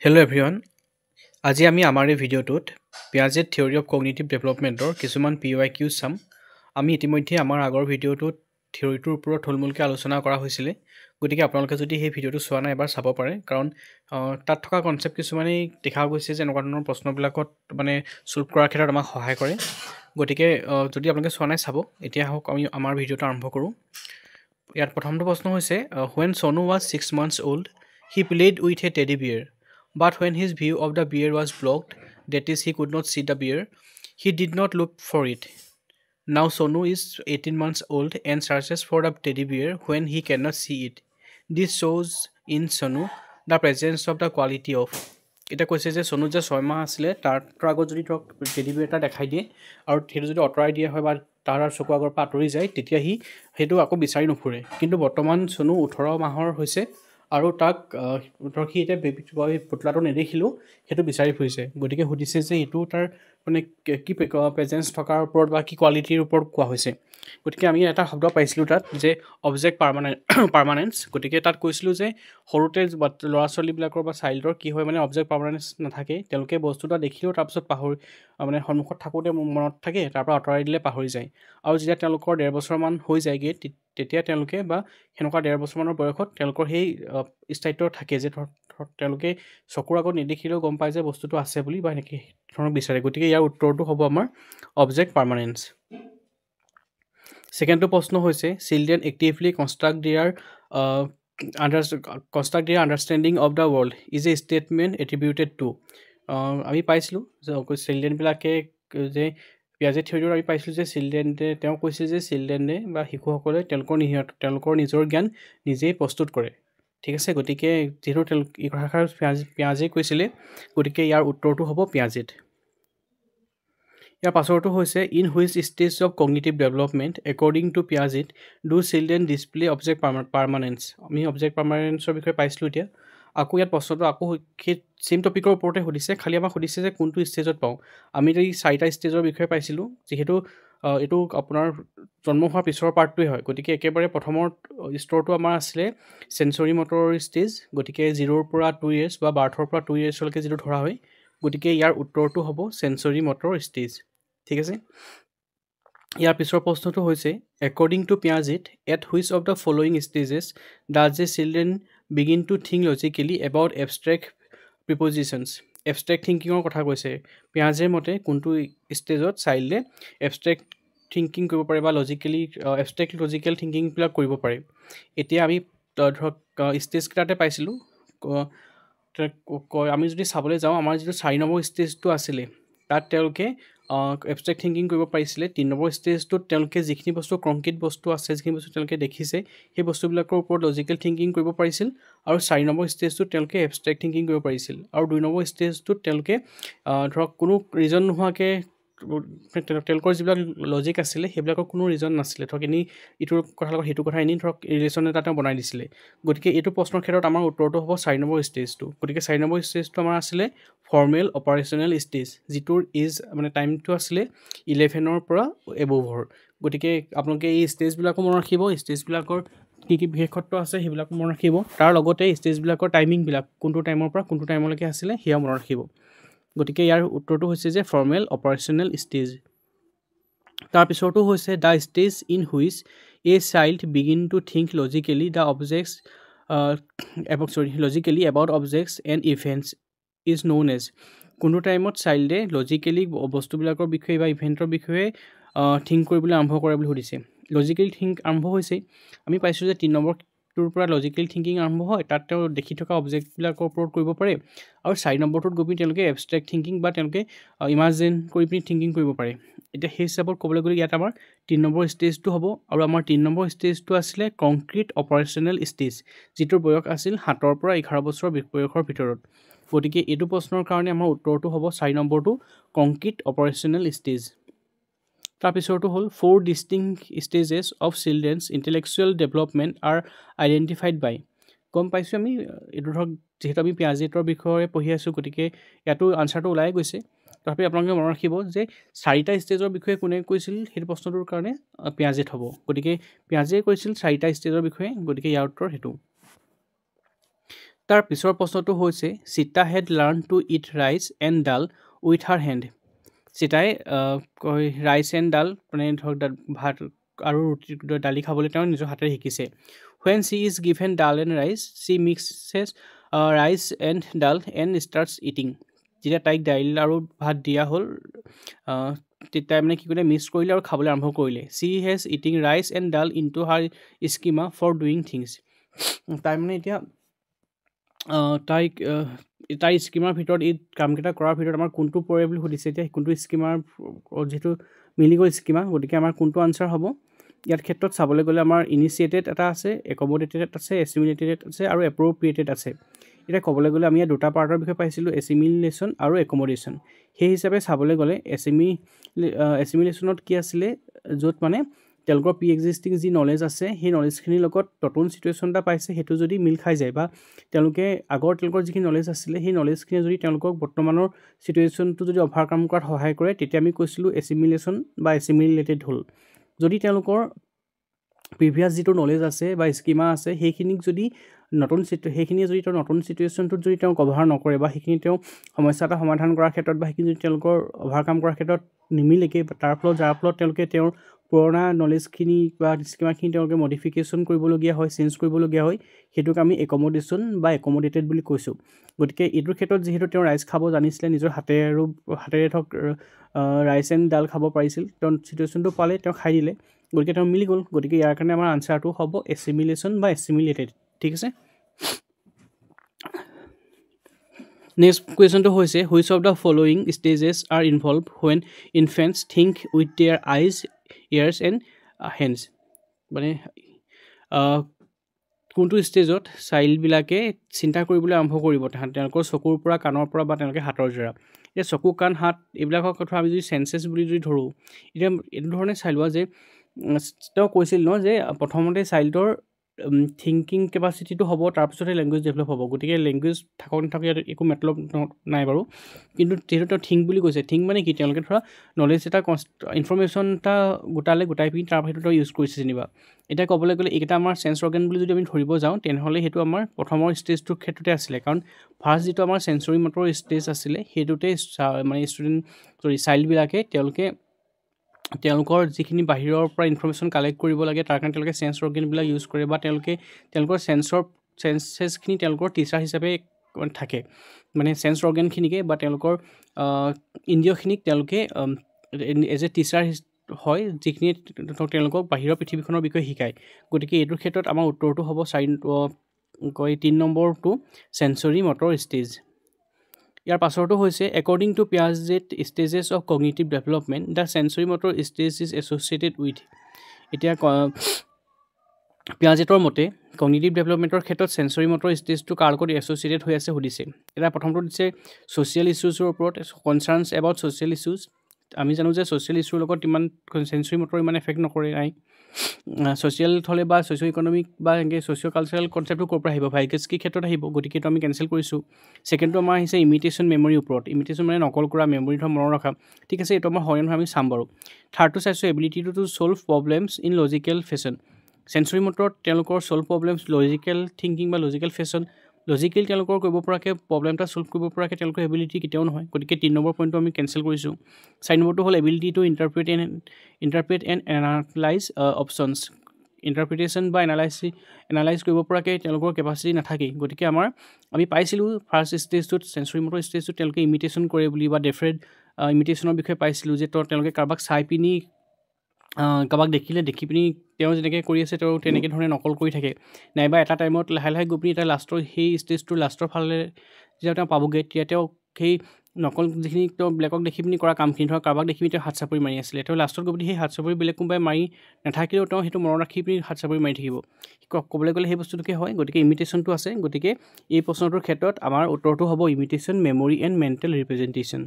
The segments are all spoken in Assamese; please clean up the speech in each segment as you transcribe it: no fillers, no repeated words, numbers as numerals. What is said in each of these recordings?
Hello everyone. আজি আমি আমাৰ এই ভিডিঅ'টোত পিয়াজেট থিওৰি অফ কগনিটিভ ডেভেলপমেণ্টৰ কিছুমান PYQ চাম। আমি ইতিমধ্যে আমাৰ আগৰ ভিডিঅ'টোত থিওৰিটোৰ ওপৰত থুলমূলকৈ আলোচনা কৰা হৈছিলে। গতিকে আপোনালোকে যদি সেই ভিডিঅ'টো চোৱা নাই এবাৰ চাব পাৰে, কাৰণ তাত থকা কনচেপ্ট কিছুমানেই দেখা গৈছে যে এনেকুৱা ধৰণৰ প্ৰশ্নবিলাকত মানে সলভ কৰাৰ ক্ষেত্ৰত আমাক সহায় কৰে। গতিকে যদি আপোনালোকে চোৱা নাই চাব। এতিয়া হওক আমি আমাৰ ভিডিঅ'টো আৰম্ভ কৰোঁ। ইয়াত প্ৰথমটো প্ৰশ্ন হৈছে when Sonu was 6 months old, he played with a teddy bear. But when his view of the bear was blocked, that is, he could not see the bear, he did not look for it. Now Sonu is 18 months old and searches for the teddy bear when he cannot see it. This shows in Sonu the presence of the quality of. এটা কৈছে যে Sonu যে 6 মাহ আছিলে তাৰ আগত যদি ধৰক টেডি বিয়াৰ এটা দেখাই দিয়ে আৰু সেইটো যদি আঁতৰাই দিয়া হয় বা তাৰ চকু আগৰ পৰা আঁতৰি যায়, তেতিয়া সি সেইটো আকৌ বিচাৰি নুফুৰে। কিন্তু বৰ্তমান Sonu 18 মাহৰ হৈছে আৰু তাক ধৰক সি এতিয়া বেবী পুতলাটো নেদেখিলেও সেইটো বিচাৰি ফুৰিছে। গতিকে সুধিছে যে এইটো তাৰ মানে কি প্ৰেজেঞ্চ থকাৰ ওপৰত বা কি কোৱালিটিৰ ওপৰত কোৱা হৈছে। গতিকে আমি এটা শব্দ পাইছিলোঁ তাত যে অবজেক্ট পাৰ্মানেন্স। গতিকে তাত কৈছিলোঁ যে সৰুতে ল'ৰা ছোৱালীবিলাকৰ বা চাইল্ডৰ কি হয়, মানে অবজেক্ট পাৰ্মানেন্স নাথাকে। তেওঁলোকে বস্তু এটা দেখিলেও তাৰপিছত মানে সন্মুখত থাকোঁতে মনত থাকে, তাৰপৰা আঁতৰাই দিলে পাহৰি যায়। আৰু যেতিয়া তেওঁলোকৰ 1.5 বছৰমান হৈ যায়গৈ, তেতিয়া তেওঁলোকে বা সেনেকুৱা 1.5 বছৰমানৰ বয়সত তেওঁলোকৰ সেই স্থায়িত্ব থাকে যে তেওঁলোকে চকুৰ আগত নেদেখিলেও গম পায় যে বস্তুটো আছে বুলি বা এনেকৈ ধৰণক বিচাৰে। গতিকে ইয়াৰ উত্তৰটো হ'ব আমাৰ অবজেক্ট পাৰ্মানেন্স। ছেকেণ্ডটো প্ৰশ্ন হৈছে children actively construct their understanding of the world is a statement attributed to. আমি পাইছিলোঁ যে চিলড্ৰেনবিলাকে যে পিয়াজেট থিওৰিত আমি পাইছিলোঁ যে তেওঁ কৈছে যে চিলড্ৰেনে বা শিশুসকলে তেওঁলোকৰ নিজৰ জ্ঞান নিজেই প্ৰস্তুত কৰে। ঠিক আছে, গতিকে যিহেতু এই কথাষাৰ পিয়াজে কৈছিলে, গতিকে ইয়াৰ উত্তৰটো হ'ব পিয়াজেট। ইয়াৰ পাছৰটো হৈছে in which stage of cognitive development according to Piaget do children display object permanence. আমি অবজেক্ট পাৰ্মানেন্সৰ বিষয়ে পাইছিলোঁ। এতিয়া আকৌ ইয়াত প্ৰশ্নটো আকৌ সেই চেম টপিকৰ ওপৰতে সুধিছে, খালি আমাক সুধিছে যে কোনটো ষ্টেজত পাওঁ। আমি এই 4টা ষ্টেজৰ বিষয়ে পাইছিলোঁ, যিহেতু এইটো আপোনাৰ জন্ম হোৱাৰ পিছৰ পাৰ্টটোৱে হয়। গতিকে একেবাৰে প্ৰথমৰ স্তৰটো আমাৰ আছিলে চেঞ্চৰি মটৰৰ ষ্টেজ। গতিকে 0ৰ পৰা 2 years বা বাৰ্থৰ পৰা 2 yearsলৈকে যিটো ধৰা হয়, গতিকে ইয়াৰ উত্তৰটো হ'ব চেঞ্চৰি মটৰ ষ্টেজ। ঠিক আছে। ইয়াৰ পিছৰ প্ৰশ্নটো হৈছে according to Piaget at which of the following stages does a children begin to think logically about abstract propositions. Abstract থিংকিঙৰ কথা কৈছে। পিয়াজেৰ মতে কোনটো ষ্টেজত চাইল্ডে এবষ্ট্ৰেক্ট থিংকিং কৰিব পাৰে বা এবষ্ট্ৰেক্ট লজিকেল থিংকিংবিলাক কৰিব পাৰে। এতিয়া আমি ধৰক ষ্টেজকেইটাতে পাইছিলোঁ। আমি যদি চাবলৈ যাওঁ, আমাৰ যিটো 4 নম্বৰ ষ্টেজটো আছিলে তাত তেওঁলোকে এবষ্ট্ৰেক্ট থিংকিং কৰিব পাৰিছিলে। 3 নম্বৰ ষ্টেজটোত তেওঁলোকে যিখিনি বস্তু কংক্ৰিট বস্তু আছে, যিখিনি বস্তু তেওঁলোকে দেখিছে, সেই বস্তুবিলাকৰ ওপৰত লজিকেল থিংকিং কৰিব পাৰিছিল। আৰু 4 নম্বৰ ষ্টেজটোত তেওঁলোকে এবষ্ট্ৰেক্ট থিংকিং কৰিব পাৰিছিল। আৰু 2 নম্বৰ ষ্টেজটোত তেওঁলোকে ধৰক কোনো ৰিজন নোহোৱাকৈ তেওঁলোকৰ যিবিলাক লজিক আছিলে সেইবিলাকৰ কোনো ৰিজন নাছিলে। ধৰক এনেই ইটোৰ কথাৰ লগত সেইটো কথা এনেই ধৰক ৰিলেশ্যন এটা তেওঁ বনাই দিছিলে। গতিকে এইটো প্ৰশ্নৰ ক্ষেত্ৰত আমাৰ উত্তৰটো হ'ব 4 নম্বৰ ষ্টেজটো। গতিকে 4 নম্বৰ ষ্টেজটো আমাৰ আছিলে ফৰ্মেল অপাৰেশ্যনেল ষ্টেজ, যিটোৰ মানে টাইমটো আছিলে 11ৰ পৰা এবভৰ। গতিকে আপোনালোকে এই ষ্টেজবিলাকো মনত ৰাখিব, ষ্টেজবিলাকৰ কি কি বিশেষত্ব আছে সেইবিলাকো মনত ৰাখিব। তাৰ লগতে ষ্টেজবিলাকৰ টাইমিংবিলাক কোনটো টাইমৰ পৰা কোনটো টাইমলৈকে আছিলে সেয়াও মনত ৰাখিব। গতিকে ইয়াৰ উত্তৰটো হৈছে যে ফৰ্মেল অপাৰেশ্যনেল ষ্টেজ। তাৰপিছৰটো হৈছে the stage in which a child begin to think logically about objects and events is known as. কোনো টাইমত চাইল্ডে লজিকেলি বস্তুবিলাকৰ বিষয়ে বা ইভেণ্টৰ বিষয়ে থিংক কৰিবলৈ আৰম্ভ কৰে বুলি সুধিছে। লজিকেলি থিংক আৰম্ভ হৈছে, আমি পাইছোঁ যে 3 নম্বৰটোৰ পৰা লজিকেল থিংকিং আৰম্ভ হয়। তাত তেওঁ দেখি থকা অবজেক্টবিলাকৰ ওপৰত কৰিব পাৰে। আৰু 4 নম্বৰটোত গৈ পিনি তেওঁলোকে এবষ্ট্ৰেক্ট থিংকিং বা তেওঁলোকে ইমাজিন কৰি পিনি থিংকিং কৰিব পাৰে। এতিয়া সেই হিচাপত ক'বলৈ গ'লে ইয়াত আমাৰ 3 নম্বৰ ষ্টেজটো হ'ব। আৰু আমাৰ 3 নম্বৰ ষ্টেজটো আছিলে কংক্ৰিট অপাৰেশ্যনেল ষ্টেজ, যিটোৰ বয়স আছিল 7ৰ পৰা 11 বছৰ বয়সৰ ভিতৰত। গতিকে এইটো প্ৰশ্নৰ কাৰণে আমাৰ উত্তৰটো হ'ব 4 নম্বৰটো কংক্ৰিট অপাৰেশ্যনেল ষ্টেজ। তাৰপিছৰটো হ'ল 4 distinct stages of children's intellectual development are identified by. গম পাইছোঁ আমি এইটো ধৰক যিহেতু আমি পিয়াজেটৰ বিষয়ে পঢ়ি আছোঁ, গতিকে ইয়াতো আনচাৰটো ওলাই গৈছে। তথাপি আপোনালোকে মনত ৰাখিব যে 4টা ষ্টেজৰ বিষয়ে কোনে কৈছিল সেইটো প্ৰশ্নটোৰ কাৰণে পিয়াজেট হ'ব। গতিকে পিয়াজে কৈছিল 4টা ষ্টেজৰ বিষয়ে, গতিকে ইয়াৰ উত্তৰ সেইটো। তাৰ পিছৰ প্ৰশ্নটো হৈছে Sita had learn to eat rice and dal with her hand. সীতাই ৰাইচ এণ্ড ডাল মানে ধৰক ভাত আৰু ৰুটি দালি খাবলৈ তেওঁ নিজৰ হাতেৰে শিকিছে। When she is given dal and rice she mixes rice and dal and starts eating. যেতিয়া তাইক দাইল আৰু ভাত দিয়া হ'ল তাই মানে কি কৰিলে মিক্স কৰিলে আৰু খাবলৈ আৰম্ভ কৰিলে। She has eating rice and dal into her schema for doing things. তাই মানে এতিয়া তাই স্কিমাৰ ভিতৰত এই কামকেইটা কৰাৰ ভিতৰত আমাৰ কোনটো পৰে বুলি সুধিছে। এতিয়া কোনটো স্কিমাৰ যিহেতু মিলি গ'ল স্কিমা, গতিকে আমাৰ কোনটো আনচাৰ হ'ব। ইয়াৰ ক্ষেত্ৰত চাবলৈ গ'লে আমাৰ ইনিচিয়েটেড এটা আছে, একমডেটেড আছে, এছিমিলেটেড আছে আৰু এপ্ৰপ্ৰিয়েটেড আছে। এতিয়া ক'বলৈ গ'লে আমি ইয়াত দুটা পাৰ্টৰ বিষয়ে পাইছিলোঁ, এছিমিলেশ্যন আৰু একমডেশ্যন। সেই হিচাপে চাবলৈ গ'লে এছিমিলেশ্যনত কি আছিলে, য'ত মানে তেওঁলোকৰ প্ৰি এক্সিষ্টিং যি নলেজ আছে সেই নলেজখিনিৰ লগত নতুন ছিটুৱেশ্যন এটা পাইছে, সেইটো যদি মিল খাই যায় বা তেওঁলোকৰ যিখিনি নলেজ আছিলে সেই নলেজখিনি যদি তেওঁলোকক বৰ্তমানৰ ছিটুৱেশ্যনটো যদি অভাৰকাম কৰাত সহায় কৰে, তেতিয়া আমি কৈছিলোঁ এছিমিলেশ্যন বা এছিমিলেটেড হ'ল। যদি তেওঁলোকৰ প্ৰিভিয়াছ যিটো নলেজ আছে বা স্কিমা আছে সেইখিনিয়ে যদি তেওঁ নতুন ছিটুৱেশ্যনটোত যদি তেওঁ কভাৰ নকৰে বা সেইখিনি তেওঁ সমস্যা এটা সমাধান কৰাৰ ক্ষেত্ৰত বা সেইখিনি যদি তেওঁলোকৰ অভাৰকাম কৰাৰ ক্ষেত্ৰত নিমিলেগৈ, যাৰ ফলত তেওঁলোকে তেওঁৰ পুৰণা নলেজখিনি বা স্কিমাখিনি তেওঁলোকে মডিফিকেশ্যন কৰিবলগীয়া হয়, চেঞ্জ কৰিবলগীয়া হয়, সেইটোক আমি একমডেশ্যন বা একমডেটেড বুলি কৈছোঁ। গতিকে এইটোৰ ক্ষেত্ৰত যিহেতু তেওঁ ৰাইচ খাব জানিছিলে, নিজৰ হাতেৰে ধৰক ৰাইচ এণ্ড ডাল খাব পাৰিছিল, তেওঁ ছিটুৱেশ্যনটো পালে, তেওঁ খাই দিলে, গতিকে তেওঁ মিলি গ'ল। গতিকে ইয়াৰ কাৰণে আমাৰ আনচাৰটো হ'ব এছিমিলেশ্যন বা এছিমিলেটেড। ঠিক আছে। নেক্সট কুৱেশ্যনটো হৈছে which of the following stages are involve when infants think with their eyes, ears and hands. মানে কোনটো ষ্টেজত চাইল্ডবিলাকে চিন্তা কৰিবলৈ আৰম্ভ কৰিব, তেওঁলোকৰ চকুৰ পৰা, কাণৰ পৰা বা তেওঁলোকে হাতৰ দ্বাৰা। এতিয়া চকু, কাণ, হাত এইবিলাকৰ কথা আমি যদি চেন্সেছ বুলি যদি ধৰোঁ, এতিয়া এইটো ধৰণে চাই লোৱা যে তেওঁ কৈছিল ন যে প্ৰথমতে চাইল্ডৰ থিংকিং কেপাচিটিটো হ'ব, তাৰপিছতে লেংগুৱেজ ডেভেলপ হ'ব। গতিকে লেংগুৱেজ থাকক নাথাকক ইয়াত একো মতলব নাই বাৰু, কিন্তু যিহেতু তেওঁ থিংক বুলি কৈছে, থিংক মানে কি, তেওঁলোকে ধৰা নলেজ এটা ইনফৰ্মেশ্যন এটা গোটাই পিনি তাৰ ভিতৰত ইউজ কৰিছে যেনিবা। এতিয়া ক'বলৈ গ'লে এইকেইটা আমাৰ চেন্স অৰ্গেন বুলি যদি আমি ধৰিব যাওঁ, তেনেহ'লে সেইটো আমাৰ প্ৰথমৰ ষ্টেজটোৰ ক্ষেত্ৰতে আছিলে, কাৰণ ফাৰ্ষ্ট যিটো আমাৰ চেঞ্চৰি মটৰ ষ্টেজ আছিলে সেইটোতে মানে চাইল্ডবিলাকে তেওঁলোকৰ যিখিনি বাহিৰৰ পৰা ইনফৰ্মেশ্যন কালেক্ট কৰিব লাগে তাৰ কাৰণে তেওঁলোকে চেন্স অৰ্গেনবিলাক ইউজ কৰে, বা তেওঁলোকৰ চেন্সেছখিনি তেওঁলোকৰ টিচাৰ হিচাপে থাকে। মানে চেন্স অৰ্গেনখিনিকে বা তেওঁলোকৰ ইন্দ্ৰিয়খিনিক তেওঁলোকে এজ এ টিচাৰ হয়, যিখিনি তেওঁলোকক বাহিৰৰ পৃথিৱীখনৰ বিষয়ে শিকায়। গতিকে এইটোৰ ক্ষেত্ৰত আমাৰ উত্তৰটো হ'ব 3 নম্বৰটো চেঞ্চৰি মটৰ ষ্টেজ। ইয়াৰ পাছৰটো হৈছে according to Piaget stages of cognitive development the sensory motor stage is associated with. এতিয়া পিয়াজেটৰ মতে কগনিটিভ ডেভেলপমেণ্টৰ ক্ষেত্ৰত চেঞ্চৰি মটৰ ষ্টেজটো কাৰ লগত এছ'চিয়েটেড হৈ আছে সুধিছে। এতিয়া প্ৰথমটো দিছে ছ'চিয়েল ইছ্যুজৰ ওপৰত, কনচাৰ্ণছ এবাউট ছ'চিয়েল ইছ্যুজ। আমি জানো যে ছ'চিয়েল ইছ্যুৰ লগত চেঞ্চৰি মটৰ ইমান এফেক্ট নকৰে, নাই। ছ'চিয়েল হ'লে বা ছ'চিঅ' ইকনমিক বা এনেকৈ ছ'চিঅ' কালচাৰেল কনচেপ্টটো ক'ৰ পৰা আহিব, ভাইকেস্কি ক্ষেত্ৰত আহিব, গতিকে এইটো আমি কেঞ্চেল কৰিছোঁ। ছেকেণ্ডটো আমাৰ আহিছে ইমিটেশ্যন মেমৰিৰ ওপৰত। ইমিটেশ্যন মানে নকল কৰা, মেমৰি ধৰক মনত ৰখা। ঠিক আছে, এইটো আমাৰ হয় নহয় আমি চাম বাৰু। থাৰ্ডটো চাইছোঁ ability to solve problems in logical fashion. Sensory মটৰত তেওঁলোকৰ ছল্ভ প্ৰব্লেমছ লজিকেল থিংকিং বা লজিকেল ফেশ্বন, লজিকেল তেওঁলোকৰ কৰিব পৰাকৈ প্ৰব্লেম এটা ছল্ভ কৰিব পৰাকৈ তেওঁলোকৰ এবিলিটি কেতিয়াও নহয়, গতিকে 3 নম্বৰ পইণ্টটো আমি কেঞ্চেল কৰিছোঁ। 4 নম্বৰটো হ'ল ability to interpret and analyse options. Interpretation বা এনালাইজ কৰিব পৰাকৈ তেওঁলোকৰ কেপাচিটি নাথাকেই, গতিকে আমি পাইছিলোঁ ফাৰ্ষ্ট ষ্টেজটোত চেঞ্চৰি মটৰ ষ্টেজটোত তেওঁলোকে ইমিটেশ্যন কৰে বুলি, বা ডেফৰেড ইমিটেশ্যনৰ বিষয়ে পাইছিলোঁ যে তেওঁলোকে কাৰোবাক চাই পিনি, কাৰোবাক দেখি পিনি তেওঁ যেনেকৈ কৰি আছে তেওঁ তেনেকৈ ধৰণে নকল কৰি থাকে, নাইবা এটা টাইমত লাহে লাহে গৈ পিনি এটা সেই ষ্টেজটোৰ লাষ্টৰ ফালে যেতিয়া তেওঁ পাবগৈ, তেতিয়া তেওঁ সেই নকল যিখিনি তেওঁ বেলেগক দেখি পিনি কৰা কামখিনি, ধৰক কাৰোবাক দেখি পিনি তেওঁ হাত চাপৰি মাৰি আছিলে, তেওঁ লাষ্টত গৈ পিনি সেই হাত চাপৰি বেলেগ কোনোবাই মাৰি নাথাকিলেও তেওঁ সেইটো মনত ৰাখি পিনি হাত চাপৰি মাৰি থাকিব। ক'বলৈ গ'লে সেই বস্তুটোকে হয়, গতিকে ইমিটেশ্যনটো আছে। গতিকে এই প্ৰশ্নটোৰ ক্ষেত্ৰত আমাৰ উত্তৰটো হ'ব imitation, memory and mental representation.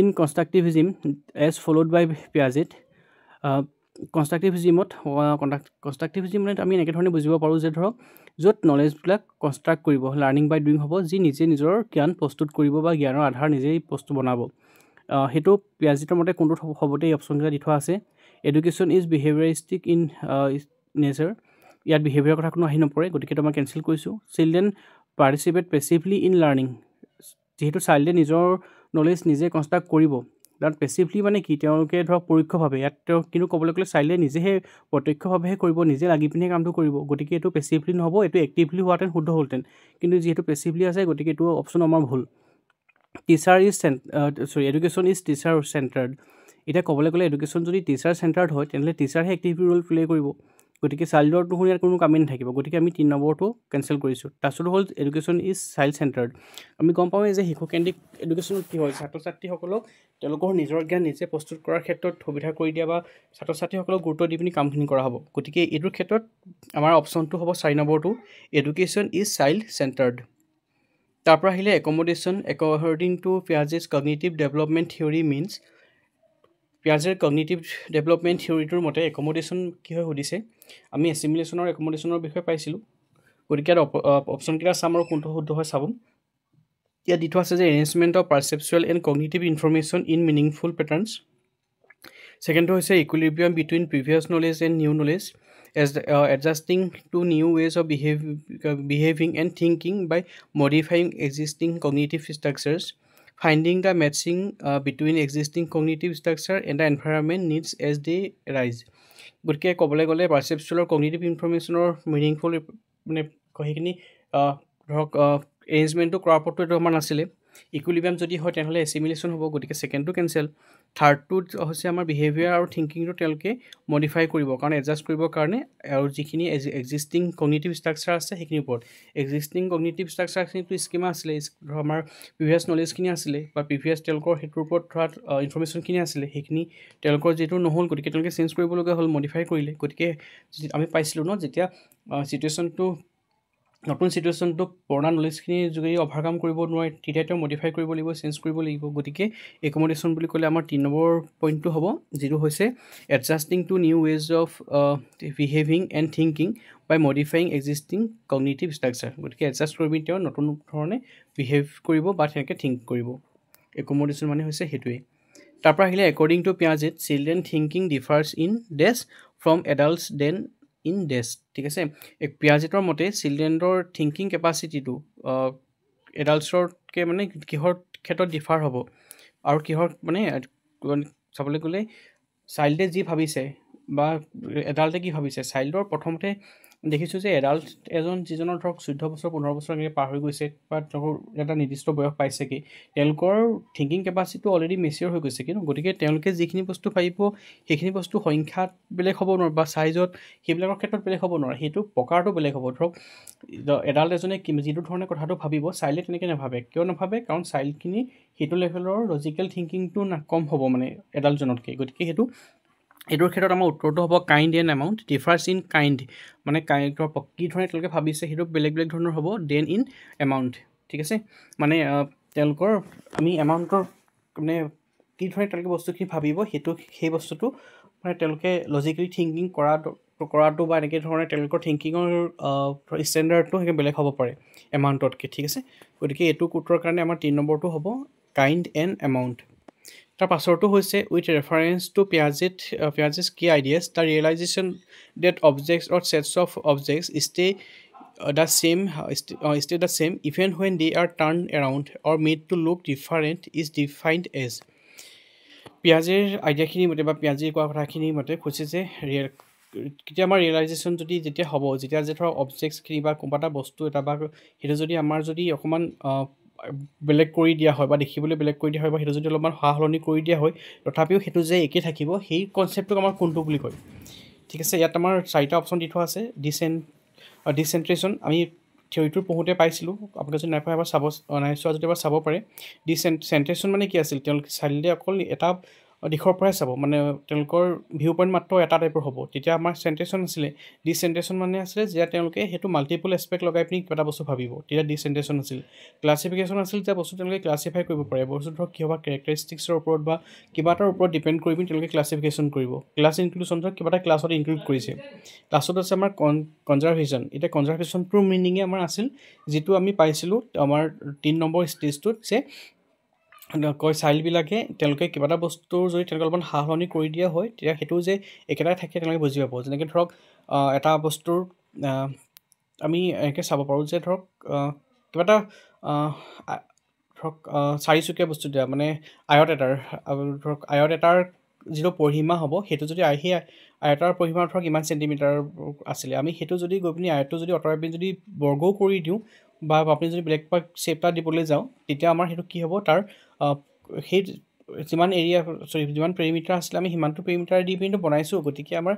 In constructivism as followed by Piaget. Constructivism মানে আমি এনেকৈ ধৰণে বুজিব পাৰোঁ যে ধৰক য'ত নলেজবিলাক কনষ্ট্ৰাক্ট কৰিব, লাৰ্ণিং বাই ডুইং হ'ব, যি নিজে নিজৰ জ্ঞান প্ৰস্তুত কৰিব বা জ্ঞানৰ আধাৰ নিজেই বনাব। সেইটো পিয়াজেটৰ মতে কোনটোত হ'বতে এই অপশ্যনকেইটা দি থোৱা আছে। এডুকেশ্যন ইজ বিহেভিয়াৰিষ্টিক ইন নেচাৰ, ইয়াত বিহেভিয়াৰ কথা কোনো আহি নপৰে গতিকে মই কেনসেল কৰিছোঁ চিলড্ৰেন পাৰ্টিচিপেট পেছিভলি ইন লাৰ্নিং যেহেতু চাইল্ডে নিজৰ নলেজ নিজে কনষ্ট্ৰাক্ট কৰিব তাত পেছিভলি মানে কি তেওঁলোকে ধৰক পৰোক্ষভাৱে ইয়াত তেওঁ কিন্তু ক'বলৈ গ'লে চাইল্ডে নিজেহে প্ৰত্যক্ষভাৱেহে কৰিব নিজে লাগি পিনে কামটো কৰিব গতিকে এইটো পেছিভলি নহ'ব এইটো এক্টিভলি হোৱাতেন শুদ্ধ হ'লতেন কিন্তু যিহেতু পেছিভলি আছে গতিকে এইটো অপশ্যন আমাৰ ভুল teacher is education is teacher centred এতিয়া ক'বলৈ গ'লে এডুকেশ্যন যদি টিচাৰ চেণ্টাৰ্ড হয় তেনেহ'লে টিচাৰহে এক্টিভ ৰোল প্লে কৰিব গতিকে চাইল্ডৰটো ইয়াত কোনো কামেই নাথাকিব গতিকে আমি 3 নম্বৰটো কেনচেল কৰিছোঁ তাৰপিছত হ'ল এডুকেশ্যন ইজ চাইল্ড চেণ্টাৰ্ড আমি গম পাওঁ যে শিশুকেন্দ্ৰিক এডুকেশ্যনত কি হয় ছাত্ৰ ছাত্ৰীসকলক তেওঁলোকৰ নিজৰ জ্ঞান নিজে প্ৰস্তুত কৰাৰ ক্ষেত্ৰত সুবিধা কৰি দিয়া বা ছাত্ৰ ছাত্ৰীসকলক গুৰুত্ব দি পিনি কামখিনি কৰা হ'ব গতিকে এইটোৰ ক্ষেত্ৰত আমাৰ অপশ্যনটো হ'ব 4 নম্বৰটো এডুকেশ্যন ইজ চাইল্ড চেণ্টাৰ্ড তাৰপৰা আহিলে accommodation according to Piaget's cognitive development theory means পিয়াজেৰ কগনিটিভ ডেভেলপমেণ্ট থিয়ৰীটোৰ মতে একমোডেশ্যন কি হয় সুধিছে আমি এছিমিলেশ্যনৰ একমোডেশ্যনৰ বিষয়ে পাইছিলোঁ গতিকে ইয়াত অপশ্যনকেইটা চাম আৰু কোনটো শুদ্ধ হয় চাব ইয়াত দি থোৱা আছে যে arrangement of perceptual and cognitive information in meaningful patterns ছেকেণ্ডটো হৈছে equilibrium between previous knowledge and new knowledge adjusting to new ways of behaving and thinking by modifying existing cognitive structures finding the matching between existing cognitive structure and the environment needs as they arise গতিকে ক'বলৈ গ'লে পাৰ্চেপচুৱেলৰ কগনিটিভ ইনফৰ্মেশ্যনৰ মিনিংফুল মানে সেইখিনি ধৰক এৰেঞ্জমেণ্টটো কৰাৰ ওপৰতো এইটো আমাৰ নাছিলে ইকুইলিব্ৰিয়াম যদি হয় তেনেহ'লে এছিমিলেশ্যন হ'ব গতিকে ছেকেণ্ডটো কেনচেল থাৰ্ডটোত হৈছে আমাৰ বিহেভিয়াৰ আৰু থিংকিংটো তেওঁলোকে মডিফাই কৰিব কাৰণ এডজাষ্ট কৰিবৰ কাৰণে আৰু যিখিনি এক্সিষ্টিং কগনিটিভ ষ্ট্ৰাকচাৰ আছে সেইখিনিৰ ওপৰত এক্সিষ্টিং কগনিটিভ ষ্ট্ৰাকচাৰখিনিতো স্কিমা আছিলে ধৰক আমাৰ প্ৰিভিয়াছ নলেজখিনি আছিলে বা প্ৰিভিয়াছ তেওঁলোকৰ সেইটোৰ ওপৰত ধৰা ইনফৰ্মেশ্যনখিনি আছিলে সেইখিনি তেওঁলোকৰ যিটো নহ'ল গতিকে তেওঁলোকে চেঞ্জ কৰিবলগীয়া হ'ল মডিফাই কৰিলে গতিকে আমি পাইছিলোঁ ন যেতিয়া চিটুৱেশ্যনটো নতুন চিটুৱেশ্যনটোক পুৰণা নলেজখিনি যদি অভাৰকাম কৰিব নোৱাৰে তেতিয়া তেওঁ মডিফাই কৰিব লাগিব চেঞ্জ কৰিব লাগিব গতিকে একমোডেশ্যন বুলি ক'লে আমাৰ 3 নম্বৰ পইণ্টটো হ'ব যিটো হৈছে adjusting to new ways of behaving and thinking by modifying existing cognitive structure গতিকে এডজাষ্ট কৰি তেওঁ নতুন ধৰণে বিহেভ কৰিব বা তেনেকৈ থিংক কৰিব একমোডেশ্যন মানে হৈছে সেইটোৱেই তাৰপৰা আহিলে according to Piaget children thinking differs in degrees from adults than in degrees ঠিক আছে পিয়াজেটৰ মতে চিলড্ৰেনৰ থিংকিং কেপাচিটিটো এডাল্টছতকৈ মানে কিহৰ ক্ষেত্ৰত ডিফাৰ হ'ব আৰু কিহৰ মানে চাবলৈ গ'লে চাইল্ডে যি ভাবিছে বা এডাল্টে কি ভাবিছে চাইল্ডৰ প্ৰথমতে দেখিছোঁ যে এডাল্ট এজন যিজনৰ ধৰক 14 বছৰ 15 বছৰ এনেকৈ পাৰ হৈ গৈছে বা তেওঁলোকৰ এটা নিৰ্দিষ্ট বয়স পাইছেগৈ তেওঁলোকৰ থিংকিং কেপাচিটিটো অলৰেডি মেচিয়ৰ হৈ গৈছে কিন্তু গতিকে তেওঁলোকে যিখিনি বস্তু পাৰিব সেইখিনি বস্তু সংখ্যাত বেলেগ হ'ব নোৱাৰে বা চাইজত সেইবিলাকৰ ক্ষেত্ৰত বেলেগ হ'ব নোৱাৰে সেইটো প্ৰকাৰটো বেলেগ হ'ব ধৰক এডাল্ট এজনে যিটো ধৰণে কথাটো ভাবিব চাইল্ডে তেনেকৈ নাভাবে কিয় নাভাবে কাৰণ চাইল্ডখিনি সেইটো লেভেলৰ লজিকেল থিংকিংটো কম হ'ব মানে এডাল্টজনতকৈ গতিকে এইটোৰ ক্ষেত্ৰত আমাৰ উত্তৰটো হ'ব kind and amount differs in kind মানে কি ধৰণে তেওঁলোকে ভাবিছে সেইটো বেলেগ বেলেগ ধৰণৰ হ'ব দেন ইন এমাউণ্ট ঠিক আছে মানে তেওঁলোকৰ আমি এমাউণ্টৰ মানে কি ধৰণে তেওঁলোকে বস্তুখিনি ভাবিব সেই বস্তুটো মানে তেওঁলোকে লজিকেলি থিংকিং কৰাটো বা এনেকৈ ধৰণে তেওঁলোকৰ থিংকিঙৰ ষ্টেণ্ডাৰ্ডটো সেই বেলেগ হ'ব পাৰে এমাউণ্টতকৈ ঠিক আছে গতিকে এইটো উত্তৰৰ কাৰণে আমাৰ 3 নম্বৰটো হ'ব কাইণ্ড এণ্ড এমাউণ্ট তাৰ পাছৰটো হৈছে with reference to Piaget's key ideas the realization that objects or sets of objects stay the same even when they are turn around or made to look different is defined as পিয়াজেৰ আইডিয়াখিনিৰ মতে বা পিয়াজেৰ কোৱা কথাখিনিৰ মতে কৈছে যে কেতিয়া আমাৰ ৰিয়েলাইজেশ্যন যেতিয়া হ'ব যেতিয়া যে ধৰক অবজেক্টছখিনি বা কোনোবা এটা বস্তু এটা বা সেইটো যদি আমাৰ যদি অকণমান বেলেগ কৰি দিয়া হয় বা দেখিবলৈ বেলেগ কৰি দিয়া হয় বা সেইটো যদি অলপমান সলনি কৰি দিয়া হয় তথাপিও সেইটো যে একে থাকিব সেই কনচেপ্টটোক আমাৰ কোনটো বুলি কয় ঠিক আছে ইয়াত আমাৰ 4টা অপশ্যন দি থোৱা আছে ডিচেণ্ট্ৰেশ্যন আমি থিয়ৰিটো পঢ়োঁতে পাইছিলোঁ আপোনালোকে যদি নাপায় এবাৰ নাই চোৱা যদি এবাৰ চাব পাৰে ডিচেণ্ট্ৰেশ্যন মানে কি আছিল তেওঁলোকে চাইল্ডে অকল এটা দিশৰ পৰাই চাব মানে তেওঁলোকৰ ভিউ পইণ্ট মাত্ৰ এটা টাইপৰ হ'ব তেতিয়া আমাৰ চেণ্ট্ৰেশ্যন আছিলে ডিচেণ্ট্ৰেশ্যন মানে আছিলে যে তেওঁলোকে সেইটো মাল্টিপল এছপেক্ট লগাই পিনি কিবা এটা বস্তু ভাবিব তেতিয়া ডিচেণ্ট্ৰেশ্যন আছিল ক্লাছিফিকেশ্যন আছিল যে বস্তু তেওঁলোকে ক্লাছিফাই কৰিব পাৰে বস্তু ধৰক কিবা কেৰেক্টাৰিষ্টিক্সৰ ওপৰত বা কিবা এটাৰ ওপৰত ডিপেণ্ড কৰি পিনি তেওঁলোকে ক্লাছিফিকেশ্যন কৰিব ক্লাছ ইনক্লুশ্যন ধৰক কিবা এটা ক্লাছত ইনক্লুড কৰিছে ক্লাছত আছে আমাৰ কনজাৰ্ভেশ্যন এতিয়া কনজাৰ্ভেশ্যনটোৰ মিনিঙে আমাৰ আছিল যিটো আমি পাইছিলোঁ আমাৰ 3 নম্বৰ ষ্টেজটোত যে কয় চাইল্ডবিলাকে তেওঁলোকে কিবা এটা বস্তুৰ যদি তেওঁলোকে অলপমান সলনি কৰি দিয়া হয় তেতিয়া সেইটো যে একেটাই থাকে তেওঁলোকে বুজি পাব যেনেকৈ ধৰক এটা বস্তুৰ আমি এনেকৈ চাব পাৰোঁ যে ধৰক কিবা এটা ধৰক চাৰিচুকীয়া বস্তু দিয়া মানে আয়ত এটাৰ ধৰক আয়ত এটাৰ যিটো পৰিসীমা হ'ব সেইটো যদি সেই আয়তৰ পৰিসীমা ধৰক ইমান চেণ্টিমিটাৰ আছিলে আমি সেইটো যদি গৈ পিনি আয়তটো যদি আঁতৰাই পিনি যদি বৰ্গও কৰি দিওঁ বা আপুনি যদি বেলেগ শ্বেপ এটা দিবলৈ যাওঁ তেতিয়া আমাৰ সেইটো কি হ'ব তাৰ সেই যিমান এৰিয়া যিমান পেৰিমিটাৰ আছিলে আমি সিমানটো পেৰিমিটাৰ দি পিনি বনাইছোঁ গতিকে আমাৰ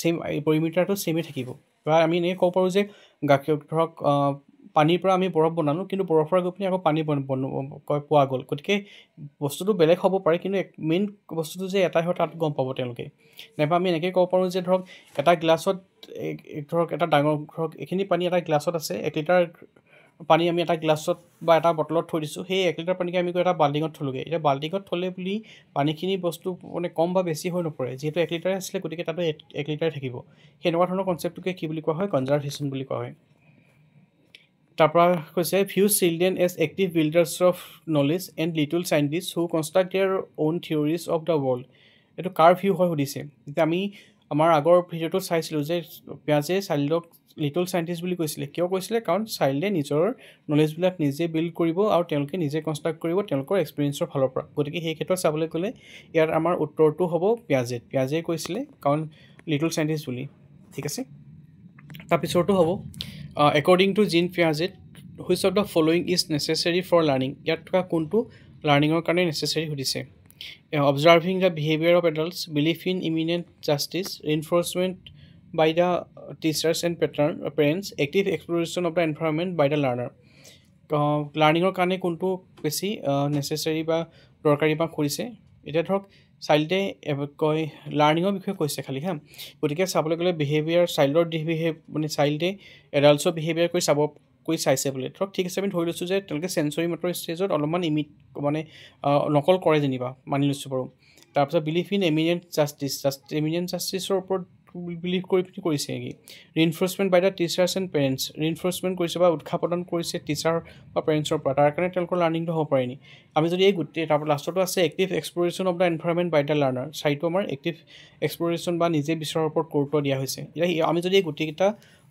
ছেইম পেৰিমিটাৰটো ছেইমেই থাকিব বা আমি এনেকৈ ক'ব পাৰোঁ যে গাখীৰ ধৰক পানীৰ পৰা আমি বৰফ বনালোঁ কিন্তু বৰফৰ পৰা গৈ পিনি আকৌ পানী পোৱা গ'ল গতিকে বস্তুটো বেলেগ হ'ব পাৰে কিন্তু মেইন বস্তুটো যে এটাই হয় তাত গম পাব তেওঁলোকে নাইবা আমি এনেকৈ ক'ব পাৰোঁ যে ধৰক এটা গ্লাছত ধৰক এটা ডাঙৰ ধৰক এইখিনি পানী এটা গ্লাছত আছে 1 লিটাৰ পানী আমি এটা গ্লাছত বা এটা বটলত থৈ দিছোঁ সেই 1 লিটাৰ পানীকে আমি গৈ এটা বাল্টিঙত থ'লোগৈ এতিয়া বাল্টিঙত থ'লে বুলি পানীখিনি বস্তু মানে কম বা বেছি হৈ নপৰে যিহেতু 1 লিটাৰে আছিলে গতিকে তাতো 1 লিটাৰে থাকিব সেনেকুৱা ধৰণৰ কনচেপ্টটোকে কি বুলি কোৱা হয় কনজাৰ্ভেশ্যন বুলি কোৱা হয় তাৰপৰা কৈছে view children as active builders of knowledge and little scientists who construct their own theories of the world এইটো কাৰ ভিউ হয় সুধিছে এতিয়া আমি আমাৰ আগৰ ভিডিঅ'টো চাইছিলোঁ যে পিয়াজে চাইল্ডক লিটল চাইণ্টিষ্ট বুলি কৈছিলে কিয় কৈছিলে কাৰণ চাইল্ডে নিজৰ নলেজবিলাক নিজে বিল্ড কৰিব আৰু তেওঁলোকে নিজে কনষ্ট্ৰাক্ট কৰিব তেওঁলোকৰ এক্সপিৰিয়েঞ্চৰ ফালৰ পৰা গতিকে সেই ক্ষেত্ৰত চাবলৈ গ'লে ইয়াত আমাৰ উত্তৰটো হ'ব পিয়াজে কৈছিলে কাৰণ লিটল চাইণ্টিষ্ট বুলি ঠিক আছে তাৰপিছতো হ'ব একৰ্ডিং টু জিন পিয়াজে which of the following is necessary for learning ইয়াত থকা কোনটো লাৰ্ণিঙৰ কাৰণে নেচেচেৰী সুধিছে observing the behaviour of adults believe in imminent justice reinforcement by the teachers and parents active exploration of the environment by the learner লাৰ্ণিঙৰ কাৰণে কোনটো বেছি নেচেচেৰী বা দৰকাৰী বা কৰিছে এতিয়া ধৰক চাইল্ডে কয় লাৰ্ণিঙৰ বিষয়ে কৈছে খালি হা গতিকে চাবলৈ গ'লে বিহেভিয়াৰ চাইল্ডৰ মানে চাইল্ডে এডাল্টছৰ বিহেভিয়াৰ কৰি চাইছে বোলে ধৰক ঠিক আছে আমি ধৰি লৈছোঁ যে তেওঁলোকে চেঞ্চৰী মটৰ ষ্টেজত অলপমান মানে নকল কৰে যেনিবা মানি লৈছোঁ বাৰু তাৰপিছত বিলিভ ইন এমিনেণ্ট জাষ্টিছৰ ওপৰত বিলিভ কৰি কৰিছে নেকি ৰিনফৰ্চমেণ্ট বাই দ্য টিচাৰ্ছ এণ্ড পেৰেণ্টছ ৰিনফৰ্চমেণ্ট কৰিছে বা উৎসাহ প্ৰদান কৰিছে টিচাৰ বা পেৰেণ্টছৰ পৰা তাৰ কাৰণে তেওঁলোকৰ লাৰ্ণিংটো হ'ব পাৰে নি আমি যদি এই গোটেই তাৰপৰা লাষ্টতো আছে active exploration of the environment by the learner চাইটো আমাৰ এক্টিভ এক্সপ্ল'ৰেশ্যন বা নিজে বিচৰাৰ ওপৰত গুৰুত্ব দিয়া হৈছে এতিয়া আমি যদি এই গোটেইকেইটা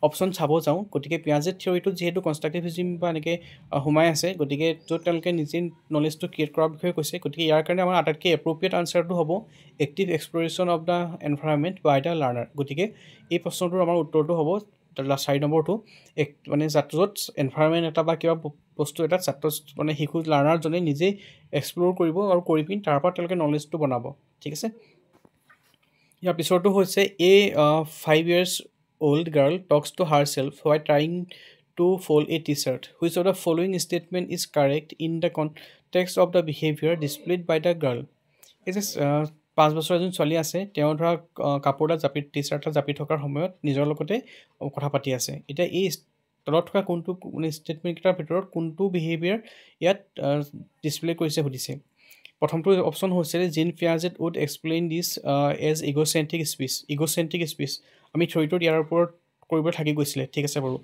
অপশ্যন চাব যাওঁ গতিকে পিয়াজে থিয়ৰিটোত যিহেতু কনষ্ট্ৰাকটিভিজিম বা এনেকৈ সোমাই আছে গতিকে য'ত তেওঁলোকে নিজে নলেজটো ক্ৰিয়েট কৰাৰ বিষয়ে কৈছে গতিকে ইয়াৰ কাৰণে আমাৰ আটাইতকৈ এপ্ৰপ্ৰিয়েট আনচাৰটো হ'ব active exploration of the environment by the learner গতিকে এই প্ৰশ্নটোৰ আমাৰ উত্তৰটো হ'ব 4 নম্বৰটো মানে য'ত এনভাইৰমেণ্ট এটা বা কিবা বস্তু এটা মানে শিশু লাৰ্ণাৰজনে নিজেই এক্সপ্ল'ৰ কৰিব আৰু কৰি পিনি তাৰ পৰা তেওঁলোকে নলেজটো বনাব ঠিক আছে ইয়াৰ পিছৰটো হৈছে 5 years old girl talks to herself while trying to fold a t-shirt which of the following statement is correct in the context of the behavior displayed by the girl is this 5 বছৰ এজন ছোৱালী আছে তেওঁ ধৰা কাপোৰ এটা টি-চাৰ্ট এটা জাপি থকাৰ সময়ত নিজৰ লগতে কথা পাতি আছে এতিয়া এই তলত থকা কোনটো ষ্টেটমেণ্টকেইটাৰ ভিতৰত কোনটো বিহেভিয়াৰ ইয়াত ডিছপ্লে কৰিছে সুধিছে প্ৰথমটো অপশ্যন হৈছে Jean Piaget would explain this as egocentric speech আমি থিয়ৰিটোত ইয়াৰ ওপৰত কৰিব থাকি গৈছিলে ঠিক আছে বাৰু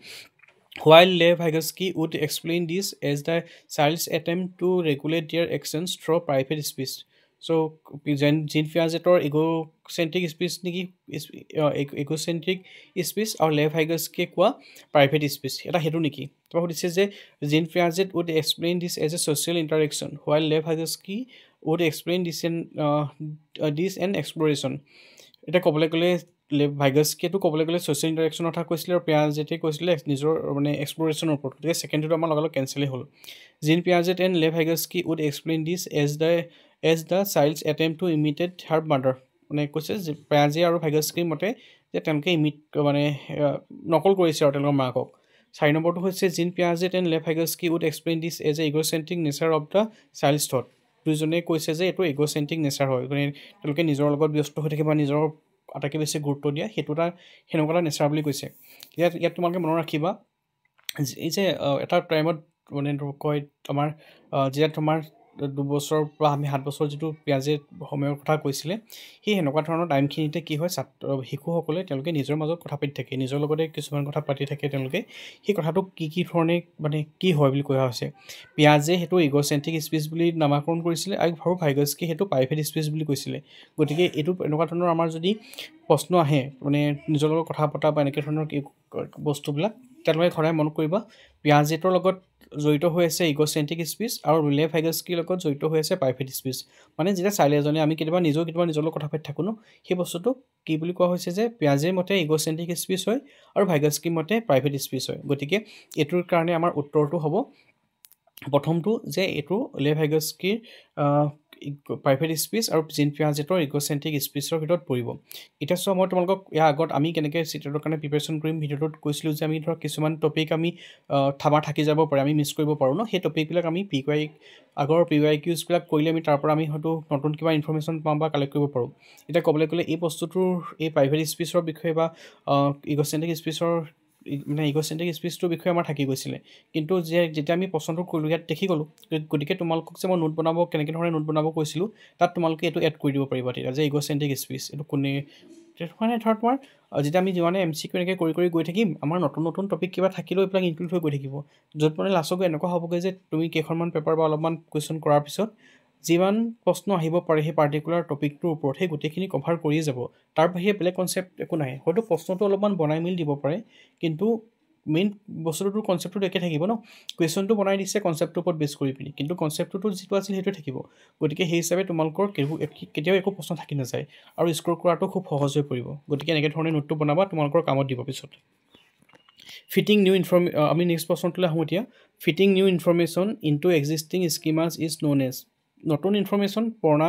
while Lev Vygotsky would explain this as the child's attempt to regulate their actions through private speech so gene পিয়াজেটৰ ইগ'চেণ্ট্ৰিক speech নেকি ইগ'চেণ্ট্ৰিক স্পীচ আৰু লেভ ভাইগস্কিয়ে কোৱা প্ৰাইভেট স্পীচ এটা সেইটো নেকি তোমাক সুধিছে যে Jean Piaget would explain this as a social interaction while Lev ভাইগস্কি would explain this an exploration এটা ক'বলৈ গ'লে ভাইগস্কিয়েতো ক'বলৈ গ'লে ছ'চিয়েল ইণ্টাৰেকশ্যনৰ কথা কৈছিলে আৰু পিয়াজেটে কৈছিলে নিজৰ মানে এক্সপ্ল'ৰেশ্যনৰ ওপৰত গতিকে ছেকেণ্ডটো আমাৰ লগালগ কেঞ্চেলেই হ'ল জিন Piaget and Lev Vygotsky would explain this as the child's attempt to imitate her mother মানে কৈছে যে পিয়াজে আৰু ভাইগস্কিৰ মতে যে তেওঁলোকে মানে নকল কৰিছে আৰু তেওঁলোকৰ মাকক 4 নম্বৰটো হৈছে Jean Piaget and Lev Vygotsky would explain this as a egocentric nature of the child's thought দুইজনে কৈছে যে এইটো ইগ'চেণ্ট্ৰিক নেচাৰ হয় মানে তেওঁলোকে নিজৰ লগত ব্যস্ত হৈ থাকে বা নিজৰ আটাইতকৈ বেছি গুৰুত্ব দিয়া সেইটো সেনেকুৱা এটা নেচাৰ বুলি কৈছে ইয়াত তোমালোকে মনত ৰাখিবা এই যে এটা টাইমত মানে কয় আমাৰ যেতিয়া তোমাৰ 2 বছৰ পৰা আমি 7 বছৰ যিটো পিয়াজে সময়ৰ কথা কৈছিলে সেই সেনেকুৱা ধৰণৰ টাইমখিনিতে কি হয় শিশুসকলে তেওঁলোকে নিজৰ মাজত কথা পাতি থাকে নিজৰ লগতে কিছুমান কথা পাতি থাকে তেওঁলোকে সেই কথাটো কি ধৰণে মানে কি হয় বুলি কোৱা হৈছে পিয়াজে সেইটো ইগ'চেন্ট্ৰিক স্পীচ বুলি নামাকৰণ কৰিছিলে আৰু ভাইগস্কি সেইটো প্ৰাইভেট স্পীচ বুলি কৈছিলে গতিকে এইটো এনেকুৱা ধৰণৰ আমাৰ যদি প্ৰশ্ন আহে মানে নিজৰ লগত কথা পতা বা এনেকৈ ধৰণৰ বস্তুবিলাক তেওঁলোকে সদায় মনত কৰিব পিয়াজেটৰ লগত জড়িত হৈ আছে ইগ'চেন্ট্ৰিক স্পীচ আৰু ভাইগস্কিৰ লগত জড়িত হৈ আছে প্ৰাইভেট স্পীচ মানে যেতিয়া চাইলে এজনে আমি কেতিয়াবা নিজৰ লগত কথা পাতি থাকোঁ ন সেই বস্তুটো কি বুলি কোৱা হৈছে যে পিয়াজে মতে ইগ'চেন্ট্ৰিক স্পীচ হয় আৰু ভাইগস্কিৰ মতে প্ৰাইভেট স্পীচ হয় গতিকে এইটোৰ কাৰণে আমাৰ উত্তৰটো হ'ব প্ৰথমটো যে এইটো ভাইগস্কিৰ প্ৰাইভেট স্পীচ আৰু জিন পিয়াজেটৰ ইগ'চেন্ট্ৰিক স্পীচৰ ভিতৰত পৰিব এতিয়া চোৱা মই তোমালোকক ইয়াৰ আগত আমি কেনেকৈ চিটেটৰ কাৰণে প্ৰিপেৰেশ্যন কৰিম ভিডিঅ'টোত কৈছিলোঁ যে আমি ধৰক কিছুমান টপিক আমি থাকি যাব পাৰে আমি মিছ কৰিব পাৰোঁ ন সেই টপিকবিলাক আমি আগৰ PYQsবিলাক কৰিলে আমি তাৰ পৰা আমি হয়তো নতুন কিবা ইনফৰ্মেশ্যন পাম বা কালেক্ট কৰিব পাৰোঁ এতিয়া ক'বলৈ গ'লে এই বস্তুটোৰ এই প্ৰাইভেট স্পীচৰ বিষয়ে বা ইগ'চেন্ট্ৰিক স্পীচটোৰ বিষয়ে আমাৰ থাকি গৈছিলে কিন্তু যেতিয়া আমি প্ৰশ্নটো কৰিলোঁ ইয়াত দেখি গ'লোঁ গতিকে তোমালোকক যে মই কেনেকৈ ধৰণে নোট বনাব কৈছিলোঁ তাত তোমালোকে এইটো এড কৰি দিব পাৰিবা তেতিয়া যে ইগ'চেন্ট্ৰিক স্পীচ এইটো কোনে মানে ধৰ তোমাৰ যেতিয়া আমি যিমানে MCQ এনেকৈ কৰি গৈ থাকিম আমাৰ নতুন টপিক কিবা থাকিলেও এইবিলাক ইনক্লুড হৈ গৈ থাকিব য'ত মানে লাষ্টত এনেকুৱা হ'বগৈ যে তুমি কেইখনমান পেপাৰ বা অলপমান কুৱেশ্যন কৰাৰ পিছত যিমান প্ৰশ্ন আহিব পাৰে সেই পাৰ্টিকুলাৰ টপিকটোৰ ওপৰত সেই গোটেইখিনি কভাৰ কৰিয়ে যাব তাৰ বাহিৰে বেলেগ কনচেপ্ট একো নাহে হয়তো প্ৰশ্নটো অলপমান বনাই মেলি দিব পাৰে কিন্তু মেইন বস্তুটোৰ কনচেপ্টটো একে থাকিব ন কুৱেশ্যনটো বনাই দিছে কনচেপ্টটোৰ ওপৰত বেছ কৰি পিনি কিন্তু কনচেপ্টটো যিটো আছিল সেইটোৱে থাকিব গতিকে সেই হিচাপে তোমালোকৰ কেতিয়াও একো প্ৰশ্ন থাকি নাযায় আৰু স্ক'ৰ কৰাটো খুব সহজ হৈ পৰিব গতিকে এনেকৈ ধৰণে নোটটো বনাবা তোমালোকৰ কামত দিব পিছত ফিটিং নিউ আমি নেক্সট প্ৰশ্নটোলৈ আহোঁ এতিয়া fitting new information into existing schemas is known as নতুন ইনফৰ্মেশ্যন পুৰণা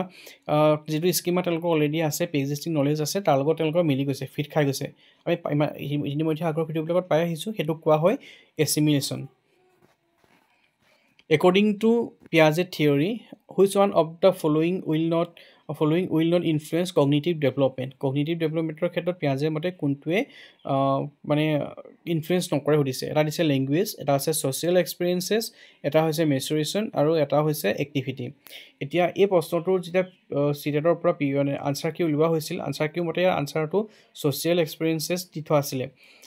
যিটো স্কিমা তেওঁলোকৰ অলৰেডি আছে এক্সিষ্টিং নলেজ আছে তাৰ লগত তেওঁলোকৰ মিলি গৈছে ফিট খাই গৈছে আমি ইতিমধ্যে আগৰ ভিডিঅ'বিলাকত পাই আহিছোঁ সেইটোক কোৱা হয় assimilation According to Piaget theory, which one of the following will not influence cognitive development? Cognitive developmentor ক্ষেত্ৰত পিয়াজে মতে কোনটোৱে মানে ইনফ্লুয়েঞ্চ নকৰে সুধিছে এটা দিছে লেংগুৱেজ এটা আছে ছ'চিয়েল এক্সপিৰিয়েঞ্চেছ এটা হৈছে মেচুৰেশ্যন আৰু এটা হৈছে এক্টিভিটি এতিয়া এই প্ৰশ্নটোৰ যেতিয়া চিটেটৰ পৰা আনচাৰ কি উলিওৱা হৈছিল আনচাৰ কিউ মতে ইয়াৰ আনচাৰটো ছ'চিয়েল এক্সপিৰিয়েঞ্চেছ দি থোৱা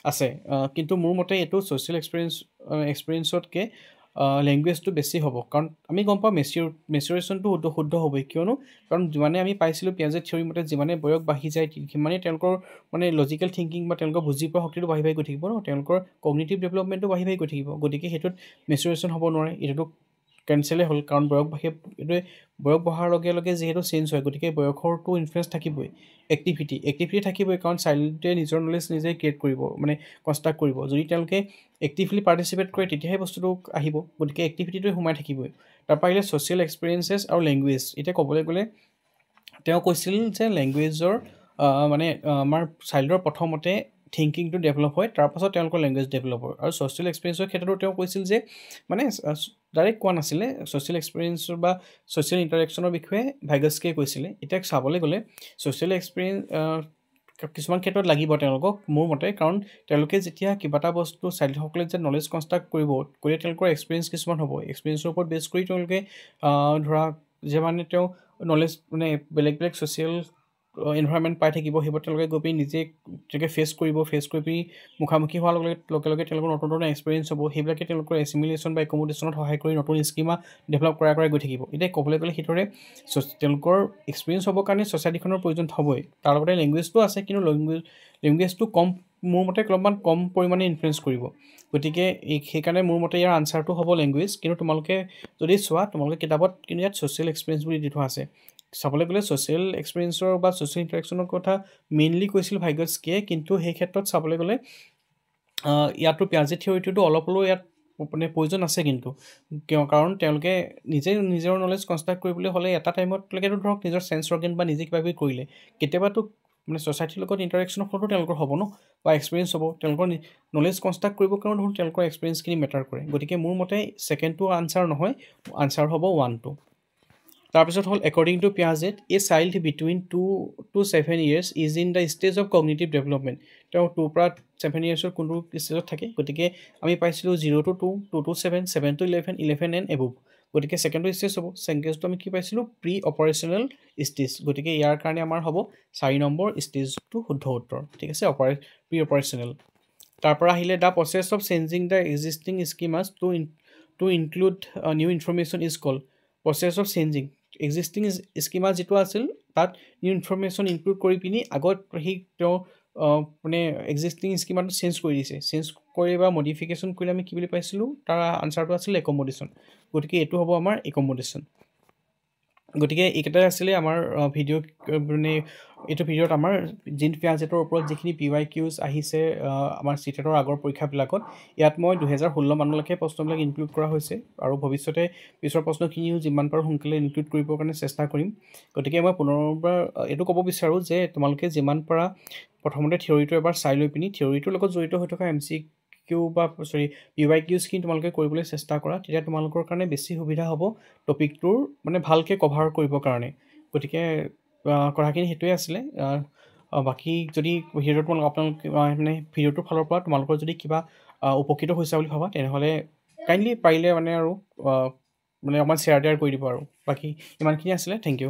আছে কিন্তু মোৰ মতে এইটো ছ'চিয়েল এক্সপিৰিয়েঞ্চতকৈ লেংগুৱেজটো বেছি হ'ব কাৰণ আমি গম পাওঁ মেচুৰেশ্যনটো শুদ্ধ হ'বই কিয়নো কাৰণ যিমানে আমি পাইছিলোঁ পিয়াজে থিয়ৰী মতে যিমানে বয়স বাঢ়ি যায় সিমানেই তেওঁলোকৰ মানে লজিকেল থিংকিং বা তেওঁলোকৰ বুজি পোৱা শক্তিটো বাঢ়ি গৈ থাকিব ন তেওঁলোকৰ কগনিটিভ ডেভেলপমেণ্টটো বাঢ়ি গৈ থাকিব গতিকে সেইটোত মেচুৰেশ্যন হ'ব নোৱাৰে এইটোতো কেঞ্চেলেই হ'ল কাৰণ এইটোৱে বয়স বঢ়াৰ লগে লগে যিহেতু চেঞ্জ হয় গতিকে বয়সৰটো ইনফ্লুয়েঞ্চ থাকিবই এক্টিভিটি থাকিবই কাৰণ চাইল্ডে নিজৰ নলেজ নিজে ক্ৰিয়েট কৰিব মানে কনষ্ট্ৰাক্ট কৰিব যদি তেওঁলোকে এক্টিভলি পাৰ্টিচিপেট কৰে তেতিয়াহে বস্তুটো আহিব গতিকে এক্টিভিটিটোৱে সোমাই থাকিবই তাৰপৰা আহিলে ছ'চিয়েল এক্সপিৰিয়েঞ্চেছ আৰু লেংগুৱেজ এতিয়া ক'বলৈ গ'লে তেওঁ কৈছিল যে লেংগুৱেজৰ মানে আমাৰ চাইল্ডৰ প্ৰথমতে থিংকিংটো ডেভেলপ হয় তাৰপাছত তেওঁলোকৰ লেংগুৱেজ ডেভেলপ হয় আৰু ছ'চিয়েল এক্সপিৰিয়েঞ্চৰ ক্ষেত্ৰতো তেওঁ কৈছিল যে মানে ডাইৰেক্ট কোৱা নাছিলে ছ'চিয়েল এক্সপিৰিয়েঞ্চৰ বা ছ'চিয়েল ইণ্টাৰেকশ্যনৰ বিষয়ে ভাইগস্কিয়ে কৈছিলে এতিয়া চাবলৈ গ'লে ছ'চিয়েল এক্সপিৰিয়েঞ্চ কিছুমান ক্ষেত্ৰত লাগিব তেওঁলোকক মোৰ মতে কাৰণ তেওঁলোকে যেতিয়া কিবা এটা বস্তু চাইল্ডসকলে যে নলেজ কনষ্ট্ৰাক্ট কৰিলে তেওঁলোকৰ এক্সপিৰিয়েঞ্চ কিছুমান হ'ব এক্সপিৰিয়েঞ্চৰ ওপৰত বেছ কৰি তেওঁলোকে ধৰা যে মানে তেওঁ নলেজ মানে বেলেগ ছ'চিয়েল এনভাইৰনমেণ্ট পাই থাকিব সেইবোৰ তেওঁলোকে গৈ পিনি নিজে তেওঁলোকে ফেচ কৰি পিনি মুখামুখি হোৱাৰ লগে লগে তেওঁলোকৰ নতুন এক্সপিৰিয়েঞ্চ হ'ব সেইবিলাকে তেওঁলোকৰ এছিমিলেশ্যন বা একমোডেশ্যনত সহায় কৰি নতুন স্কিমা ডেভেলপ কৰাই গৈ থাকিব এতিয়া ক'বলৈ গ'লে সেইদৰে তেওঁলোকৰ এক্সপিৰিয়েঞ্চ হ'বৰ কাৰণে ছ'চাইটিখনৰ প্ৰয়োজন হ'বই তাৰ লগতে লেংগুৱেজটো আছে কিন্তু লেংগুৱেজটো মোৰ মতে অলপমান কম পৰিমাণে ইনফ্লুয়েঞ্চ কৰিব গতিকে সেইকাৰণে মোৰ মতে ইয়াৰ আনচাৰটো হ'ব লেংগুৱেজ কিন্তু তোমালোকে যদি চোৱা তোমালোকে কিতাপত কিন্তু ইয়াত ছ'চিয়েল এক্সপিৰিয়েঞ্চ বুলি দি থোৱা আছে চাবলৈ গ'লে ছ'চিয়েল এক্সপিৰিয়েঞ্চৰ বা ছ'চিয়েল ইণ্টাৰেকশ্যনৰ কথা মেইনলি কৈছিল ভাইগস্কিয়ে কিন্তু সেই ক্ষেত্ৰত চাবলৈ গ'লে ইয়াতো পিয়াজে থিয়ৰীটোতো অলপ হ'লেও ইয়াত মানে প্ৰয়োজন আছে কিন্তু কাৰণ তেওঁলোকে নিজৰ নলেজ কনষ্ট্ৰাক্ট কৰিবলৈ হ'লে এটা টাইমতলৈকেতো ধৰক নিজৰ চেঞ্চ অৰ্গেন বা নিজে কিবা কিবি কৰিলে কেতিয়াবাতো মানে ছ'চাইটিৰ লগত ইণ্টাৰেকশ্যনৰ ফলতো তেওঁলোকৰ হ'ব ন বা এক্সপিৰিয়েঞ্চ হ'ব তেওঁলোকৰ নলেজ কনষ্ট্ৰাক্ট কৰিবৰ কাৰণে ধৰক তেওঁলোকৰ এক্সপিৰিয়েঞ্চখিনি মেটাৰ কৰে গতিকে মোৰ মতে ছেকেণ্ডটো আনচাৰ নহয় আনচাৰ হ'ব 1-2 তাৰপিছত হ'ল according to Piaget a child between 2 to 7 years is in the stage of cognitive development তেওঁ 2 পৰা 7 yearsৰ কোনটো ষ্টেজত থাকে গতিকে আমি পাইছিলোঁ 0 to 2, 2 to 7, 7 to 11, 11 and above গতিকে ছেকেণ্ডটো ষ্টেজ হ'ব ছেকেণ্ডটো আমি কি পাইছিলোঁ প্ৰি অপাৰেশ্যনেল ষ্টেজ গতিকে ইয়াৰ কাৰণে আমাৰ হ'ব 4 নম্বৰ ষ্টেজটো শুদ্ধ উত্তৰ ঠিক আছে প্ৰি অপাৰেশ্যনেল তাৰ পৰা আহিলে the process of changing the existing schemas to include new information is called process of changing existing schema যিটো আছিল তাত নিউ ইনফৰমেশ্যন ইনক্লুড কৰি পিনি আগত সেই তেওঁ মানে এক্সিষ্টিং স্কিমাটো চেঞ্জ কৰি দিছে চেঞ্জ কৰি বা মডিফিকেশ্যন কৰিলে আমি কি বুলি পাইছিলোঁ তাৰ আনচাৰটো আছিল একমোডেশ্যন গতিকে এইটো হ'ব আমাৰ একমোডেশ্যন গতিকে এইকেইটাই আছিলে আমাৰ ভিডিঅ' মানে এইটো ভিডিঅ'ত আমাৰ জিন পিয়াজেটৰ ওপৰত যিখিনি PYQs আহিছে আমাৰ চিটেটৰ আগৰ পৰীক্ষাবিলাকত ইয়াত মই 2016 মানলৈকে প্ৰশ্নবিলাক ইনক্লুড কৰা হৈছে আৰু ভৱিষ্যতে পিছৰ প্ৰশ্নখিনিও যিমান পাৰোঁ সোনকালে ইনক্লুড কৰিবৰ কাৰণে চেষ্টা কৰিম গতিকে মই পুনৰবাৰ এইটো ক'ব বিচাৰোঁ যে তোমালোকে যিমান পাৰা প্ৰথমতে থিয়ৰিটো এবাৰ চাই লৈ পিনি থিয়ৰিটোৰ লগত জড়িত হৈ থকা MCQ বা PYQsখিনি তোমালোকে কৰিবলৈ চেষ্টা কৰা তেতিয়া তোমালোকৰ কাৰণে বেছি সুবিধা হ'ব টপিকটোৰ মানে ভালকৈ কভাৰ কৰিবৰ কাৰণে গতিকে কথাখিনি সেইটোৱে আছিলে বাকী যদি ভিডিঅ'টো আপোনালোকে মানে ভিডিঅ'টোৰ ফালৰ পৰা তোমালোকৰ যদি কিবা উপকৃত হৈছে বুলি ভাবা তেনেহ'লে কাইণ্ডলি পাৰিলে মানে আৰু মানে অকণমান শ্বেয়াৰ কৰি দিব আৰু বাকী ইমানখিনি আছিলে থেংক ইউ